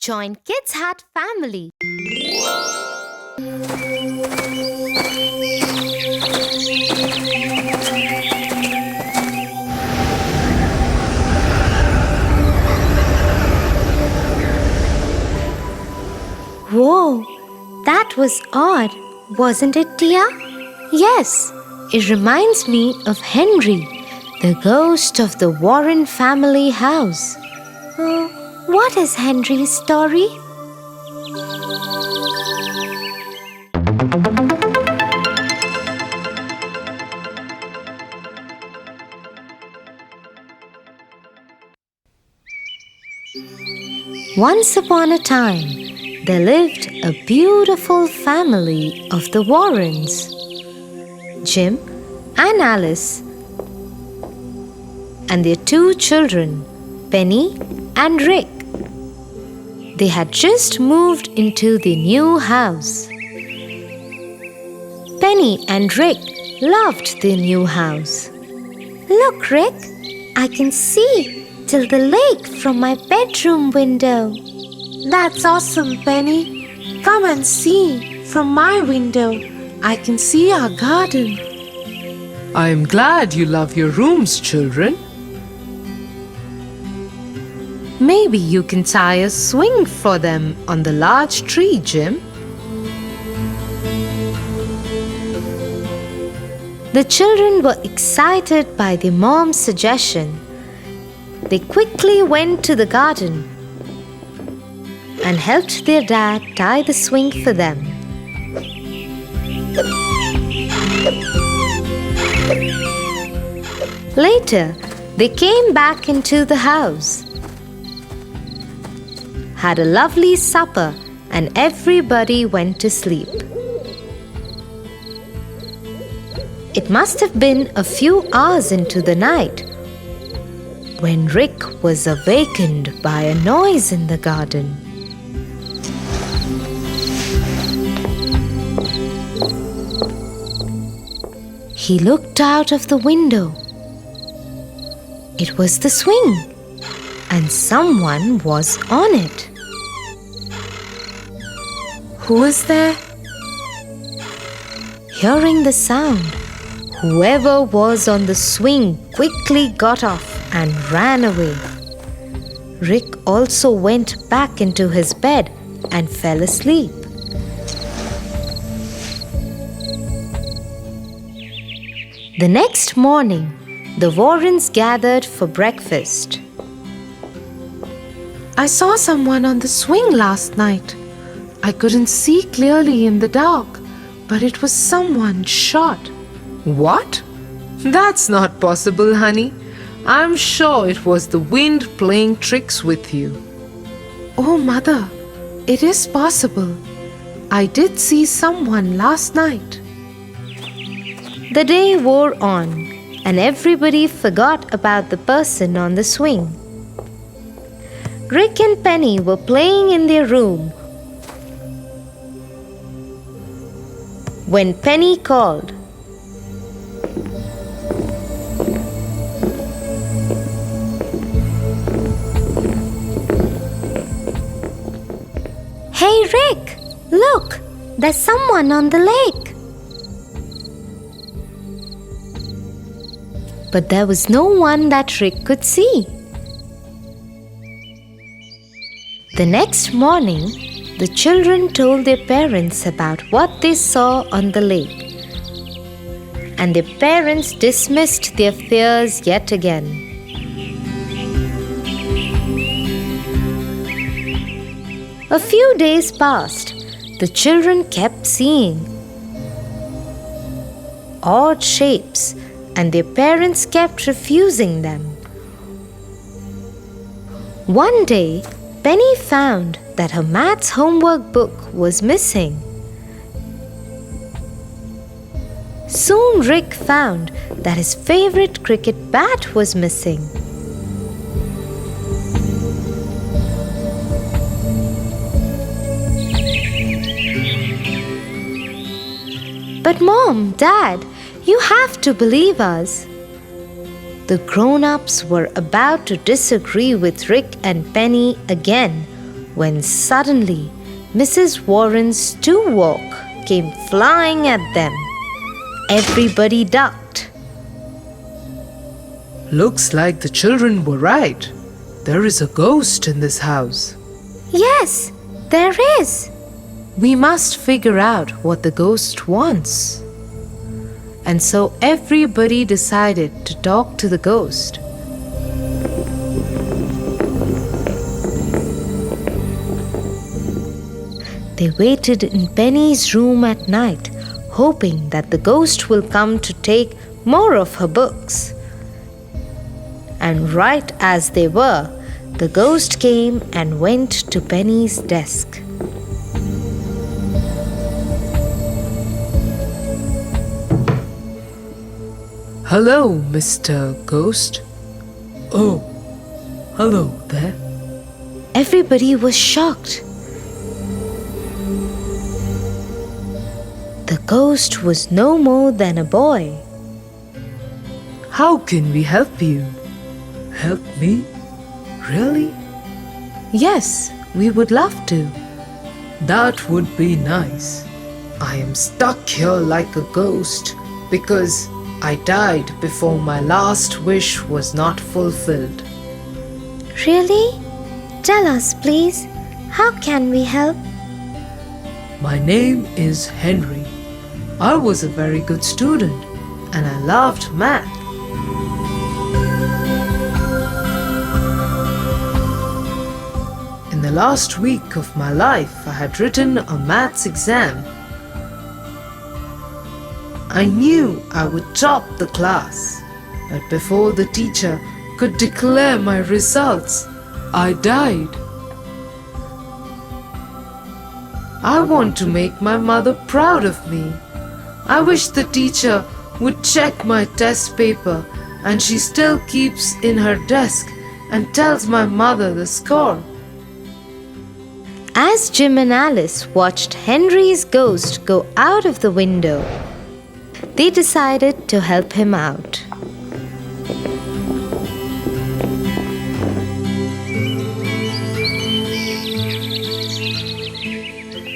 Join Kids Hat family. Whoa, that was odd, wasn't it, Tia? Yes, it reminds me of Henry, the ghost of the Warren family house. What is Henry's story? Once upon a time, there lived a beautiful family of the Warrens. Jim and Alice and their two children, Penny and Rick. They had just moved into the new house. Penny and Rick loved their new house. Look, Rick, I can see till the lake from my bedroom window. That's awesome, Penny. Come and see. From my window, I can see our garden. I am glad you love your rooms, children. Maybe you can tie a swing for them on the large tree, Jim. The children were excited by their mom's suggestion. They quickly went to the garden and helped their dad tie the swing for them. Later, they came back into the house, had a lovely supper, and everybody went to sleep. It must have been a few hours into the night when Rick was awakened by a noise in the garden. He looked out of the window. It was the swing, and someone was on it. Who is there? Hearing the sound, whoever was on the swing quickly got off and ran away. Rick also went back into his bed and fell asleep. The next morning, the Warrens gathered for breakfast. I saw someone on the swing last night. I couldn't see clearly in the dark, but it was someone short. What? That's not possible, honey. I'm sure it was the wind playing tricks with you. Oh, Mother, it is possible. I did see someone last night. The day wore on, and everybody forgot about the person on the swing. Rick and Penny were playing in their room when Penny called. Hey Rick, look, there's someone on the lake. But there was no one that Rick could see. The next morning, the children told their parents about what they saw on the lake, and their parents dismissed their fears yet again. A few days passed. The children kept seeing odd shapes, and their parents kept refusing them. One day, Penny found that her maths homework book was missing. Soon Rick found that his favorite cricket bat was missing. But Mom, Dad, you have to believe us. The grown-ups were about to disagree with Rick and Penny again when suddenly Mrs. Warren's stew-wok came flying at them. Everybody ducked. Looks like the children were right. There is a ghost in this house. Yes, there is. We must figure out what the ghost wants. And so everybody decided to talk to the ghost. They waited in Penny's room at night, hoping that the ghost will come to take more of her books. And right as they were, the ghost came and went to Penny's desk. Hello, Mr. Ghost. Oh, hello there. Everybody was shocked. The ghost was no more than a boy. How can we help you? Help me? Really? Yes, we would love to. That would be nice. I am stuck here like a ghost because I died before my last wish was not fulfilled. Really? Tell us, please. How can we help? My name is Henry. I was a very good student and I loved math. In the last week of my life, I had written a maths exam. I knew I would top the class, but before the teacher could declare my results, I died. I want to make my mother proud of me. I wish the teacher would check my test paper and she still keeps in her desk and tells my mother the score. As Jim and Alice watched Henry's ghost go out of the window, they decided to help him out.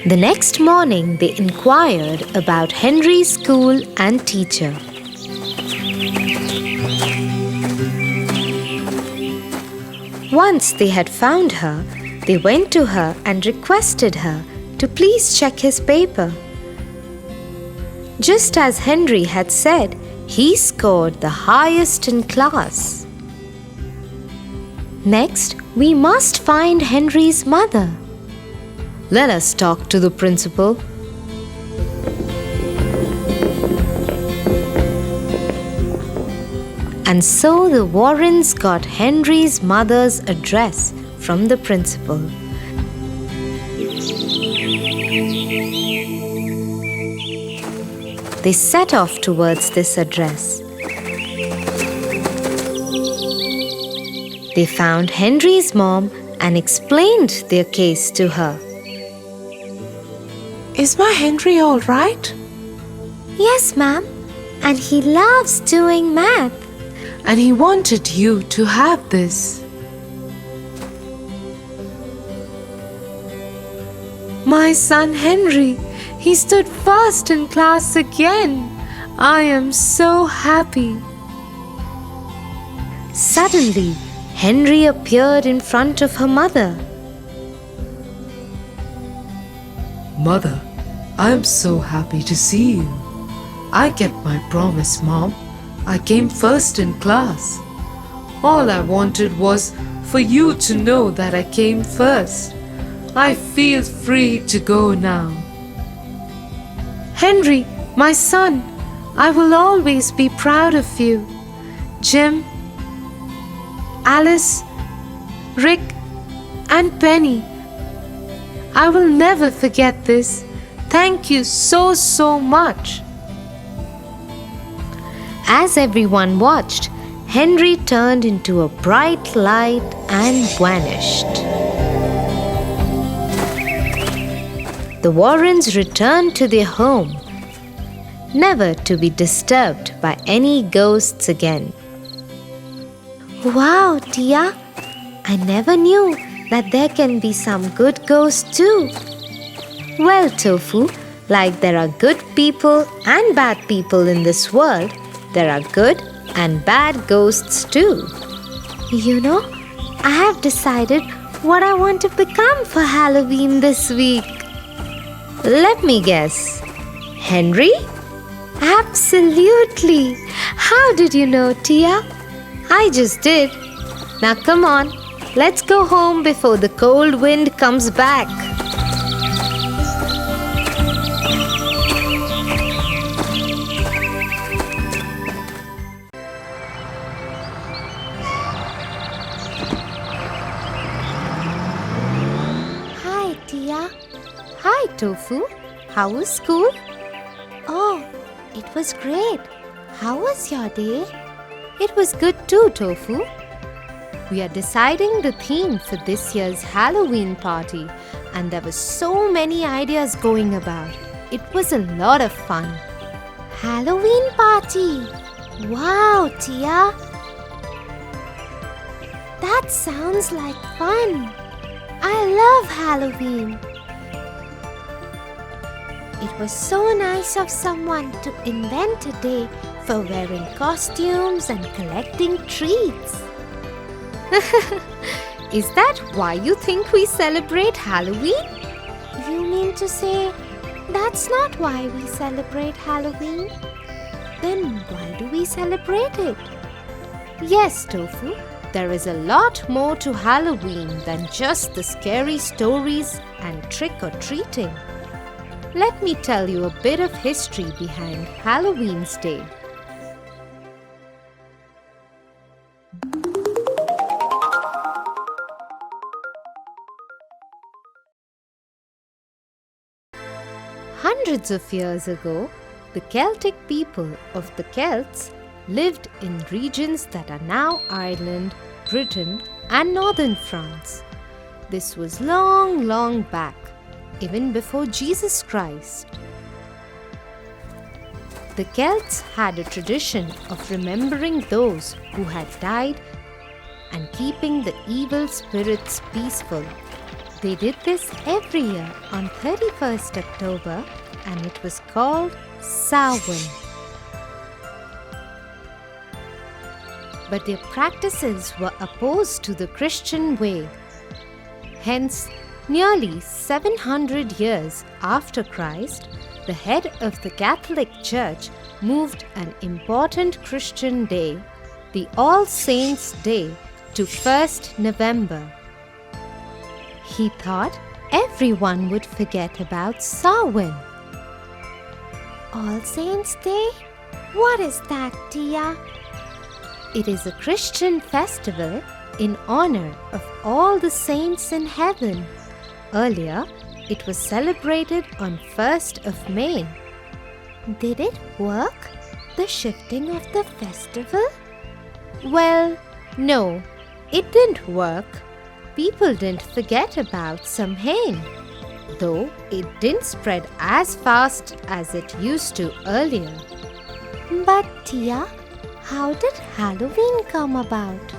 The next morning, they inquired about Henry's school and teacher. Once they had found her, they went to her and requested her to please check his paper. Just as Henry had said, he scored the highest in class. Next, we must find Henry's mother. Let us talk to the principal. And so the Warrens got Henry's mother's address from the principal. They set off towards this address. They found Henry's mom and explained their case to her. Is my Henry all right? Yes, ma'am. And he loves doing math. And he wanted you to have this. My son Henry, he stood first in class again. I am so happy. Suddenly, Henry appeared in front of her mother. Mother, I am so happy to see you. I kept my promise, Mom. I came first in class. All I wanted was for you to know that I came first. I feel free to go now. Henry, my son, I will always be proud of you. Jim, Alice, Rick, and Penny, I will never forget this. Thank you so much. As everyone watched, Henry turned into a bright light and vanished. The Warrens returned to their home, never to be disturbed by any ghosts again. Wow, Tia! I never knew that there can be some good ghosts too. Well, Tofu, like there are good people and bad people in this world, there are good and bad ghosts too. You know, I have decided what I want to become for Halloween this week. Let me guess. Henry? Absolutely. How did you know, Tia? I just did. Now come on, let's go home before the cold wind comes back. Hi, Tia. Hi, Tofu. How was school? Oh, it was great. How was your day? It was good too, Tofu. We are deciding the theme for this year's Halloween party, and there were so many ideas going about. It was a lot of fun. Halloween party! Wow, Tia! That sounds like fun. I love Halloween. It was so nice of someone to invent a day for wearing costumes and collecting treats. Is that why you think we celebrate Halloween? You mean to say that's not why we celebrate Halloween? Then why do we celebrate it? Yes, Tofu, there is a lot more to Halloween than just the scary stories and trick-or-treating. Let me tell you a bit of history behind Halloween's Day. Hundreds of years ago, the Celtic people of the Celts lived in regions that are now Ireland, Britain, and northern France. This was long, long back, even before Jesus Christ. The Celts had a tradition of remembering those who had died and keeping the evil spirits peaceful. They did this every year on 31st October, and it was called Samhain. But their practices were opposed to the Christian way. Hence, nearly 700 years after Christ, the head of the Catholic Church moved an important Christian day, the All Saints' Day, to 1st November. He thought everyone would forget about Samhain. All Saints' Day? What is that, Tia? It is a Christian festival in honor of all the saints in heaven. Earlier, it was celebrated on 1st of May. Did it work, the shifting of the festival? Well, no, it didn't work. People didn't forget about Samhain, though it didn't spread as fast as it used to earlier. But Tia, how did Halloween come about?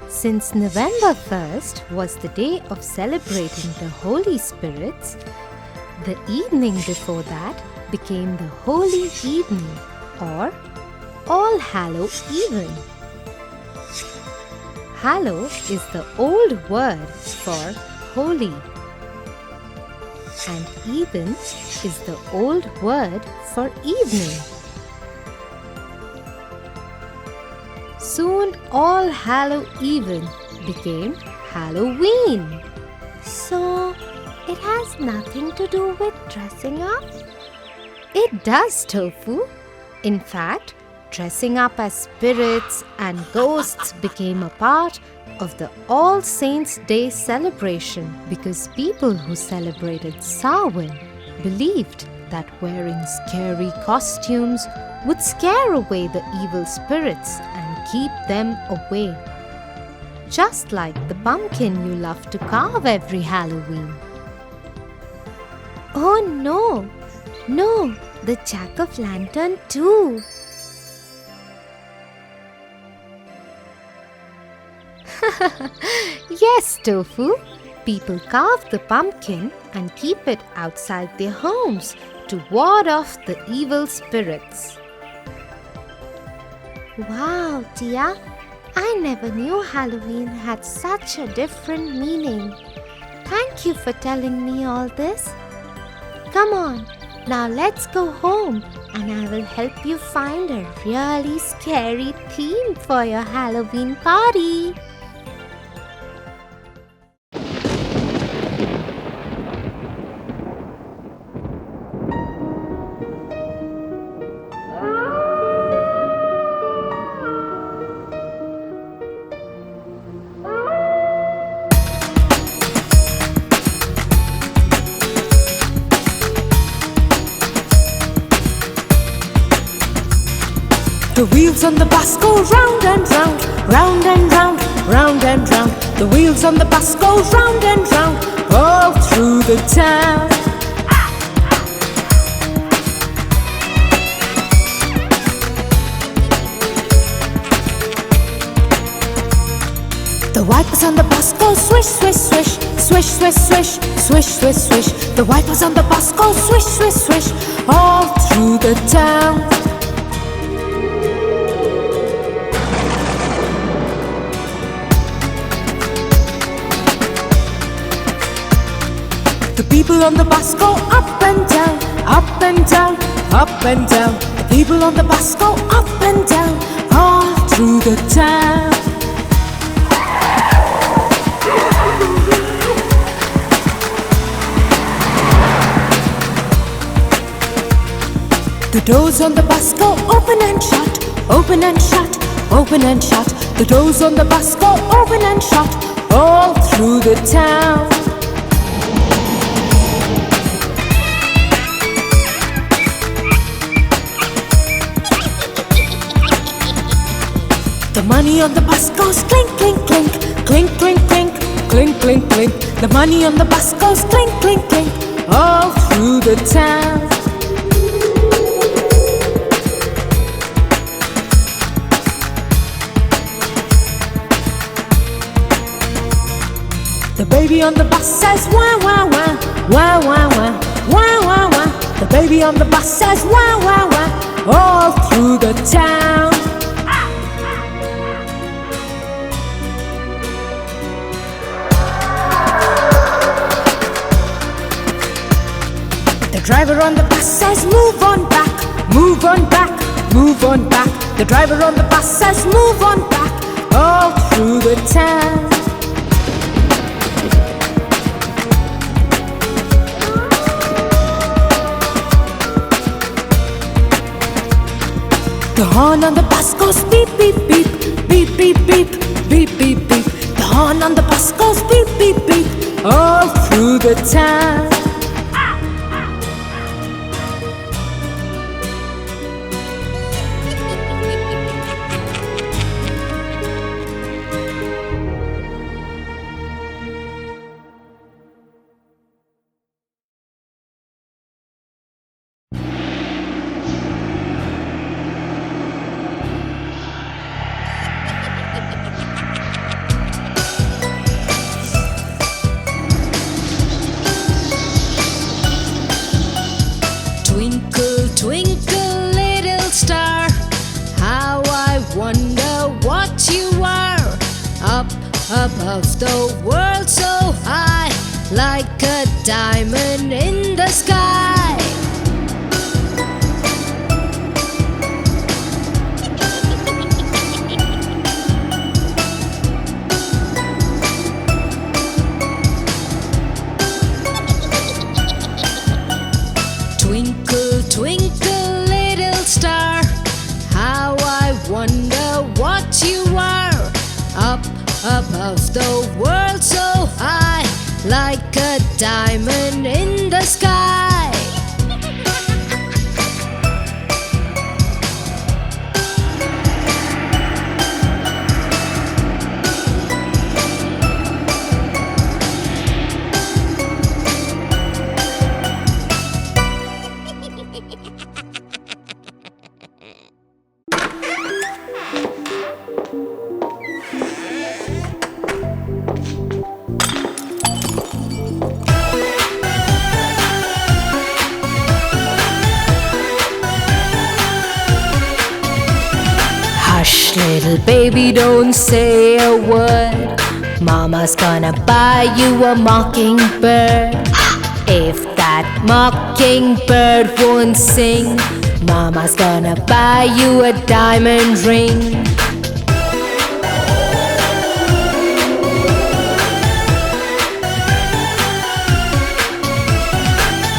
Since November 1st was the day of celebrating the Holy Spirits, the evening before that became the Holy Evening or All Hallow Even. Hallow is the old word for holy, and even is the old word for evening. Soon All Hallow Even became Halloween. So, it has nothing to do with dressing up? It does, Tofu. In fact, dressing up as spirits and ghosts became a part of the All Saints' Day celebration because people who celebrated Samhain believed that wearing scary costumes would scare away the evil spirits and keep them away. Just like the pumpkin you love to carve every Halloween. Oh no! No, the jack-o'-lantern too! Yes, Tofu. People carve the pumpkin and keep it outside their homes to ward off the evil spirits. Wow, Tia. I never knew Halloween had such a different meaning. Thank you for telling me all this. Come on, now let's go home and I will help you find a really scary theme for your Halloween party. The wheels on the bus go round and round, round and round, round and round. The wheels on the bus go round and round, all through the town. The wipers on the bus go swish, swish, swish, swish, swish, swish, swish, swish, swish. The wipers on the bus go swish, swish, swish, all through the town. The people on the bus go up and down, up and down, up and down. The people on the bus go up and down, all through the town. The doors on the bus go open and shut, open and shut, open and shut. The doors on the bus go open and shut, all through the town. The money on the bus goes clink, clink, clink, clink, clink, clink, clink, clink, clink. The money on the bus goes clink, clink, clink, all through the town. The baby on the bus says wah, wah, wah, wah, wah, wah, wah, wah, wah. The baby on the bus says wah, wah, wah, all through the town. The driver on the bus says move on back, move on back, move on back. The driver on the bus says move on back, all through the town. The horn on the bus goes beep, beep, beep, beep, beep, beep, beep, beep, beep. The horn on the bus goes beep, beep, beep, all through the town. Twinkle, twinkle, little star, how I wonder what you are. Up above the world so high, like a diamond in the sky. Twinkle, twinkle, little star, how I wonder what you are. Up above the world so high, like a diamond in the sky. little baby, don't say a word. Mama's gonna buy you a mockingbird. If that mockingbird won't sing, Mama's gonna buy you a diamond ring.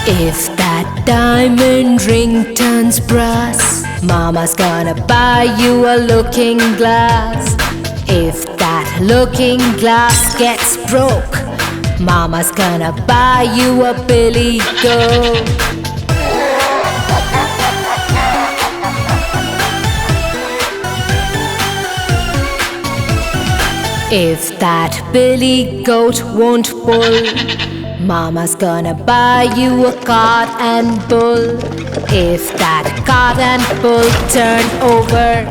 If that diamond ring turns brass, Mama's gonna buy you a looking glass. If that looking glass gets broke, Mama's gonna buy you a billy goat. If that billy goat won't pull, Mama's gonna buy you a cart and bull. If that cart and bull turn over,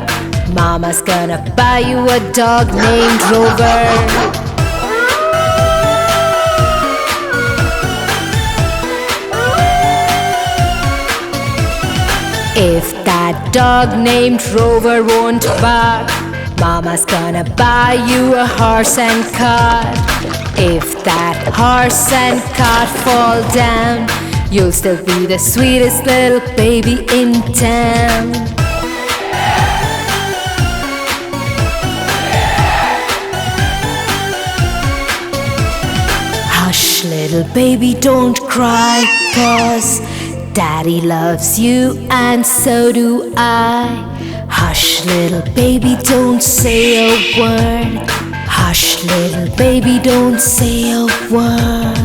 Mama's gonna buy you a dog named Rover. If that dog named Rover won't bark, Mama's gonna buy you a horse and cart. If that horse and cart fall down, you'll still be the sweetest little baby in town. Hush, little baby, don't cry, 'cause Daddy loves you and so do I. Hush, little baby, don't say a word. Hush, little baby, don't say a word.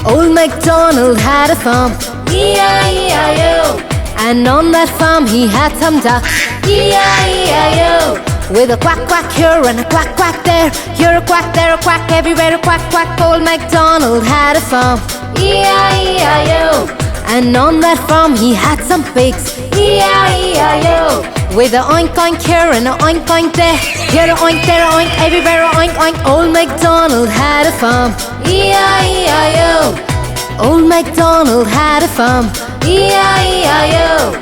Old MacDonald had a farm, E-I-E-I-O. And on that farm he had some ducks, E-I-E-I-O. With a quack quack here and a quack quack there, here a quack, there a quack, everywhere a quack quack. Old MacDonald had a farm, E-I-E-I-O. And on that farm he had some pigs, E-I-E-I-O. With a oink oink here and a oink oink there, here a oink, there a oink, everywhere a oink oink. Old MacDonald had a farm, E-I-E-I-O. Old MacDonald had a farm, E-I-E-I-O.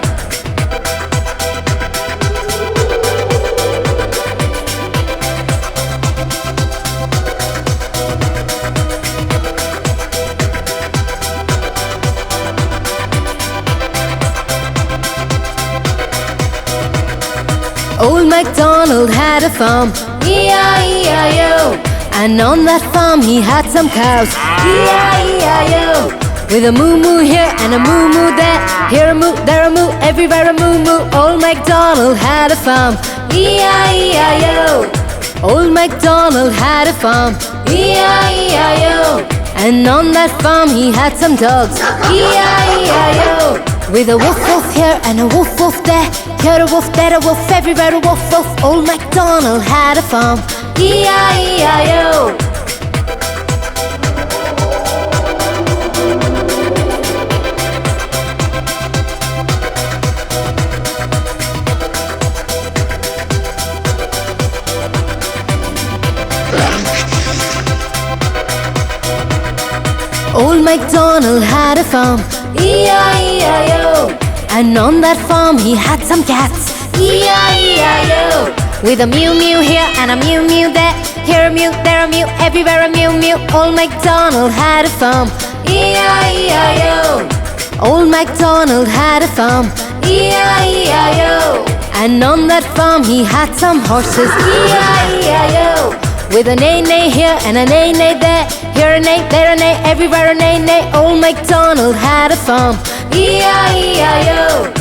Old MacDonald had a farm, E-I-E-I-O. And on that farm he had some cows, E-I-E-I-O. With a moo-moo here and a moo-moo there, here a moo, there a moo, everywhere a moo-moo. Old MacDonald had a farm, E-I-E-I-O. Old MacDonald had a farm, E-I-E-I-O. And on that farm he had some dogs, E-I-E-I-O. With a woof woof here and a woof woof there, here a woof, there a woof, everywhere a woof woof. Old MacDonald had a farm, E-I-E-I-O. Old MacDonald had a farm, E-I-E-I-O. And on that farm he had some cats, E-I-E-I-O. With a mew mew here and a mew mew there, here a mew, there a mew, everywhere a mew mew. Old MacDonald had a farm, E-I-E-I-O. Old MacDonald had a farm, E-I-E-I-O. And on that farm he had some horses, E-I-E-I-O. With a neigh-neigh here and a neigh-neigh there, here a neigh, there a neigh, everywhere a neigh-neigh. Old MacDonald had a farm, E-I-E-I-O.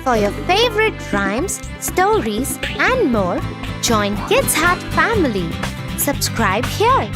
For your favorite rhymes, stories, and more, join Kids Hat family. Subscribe here.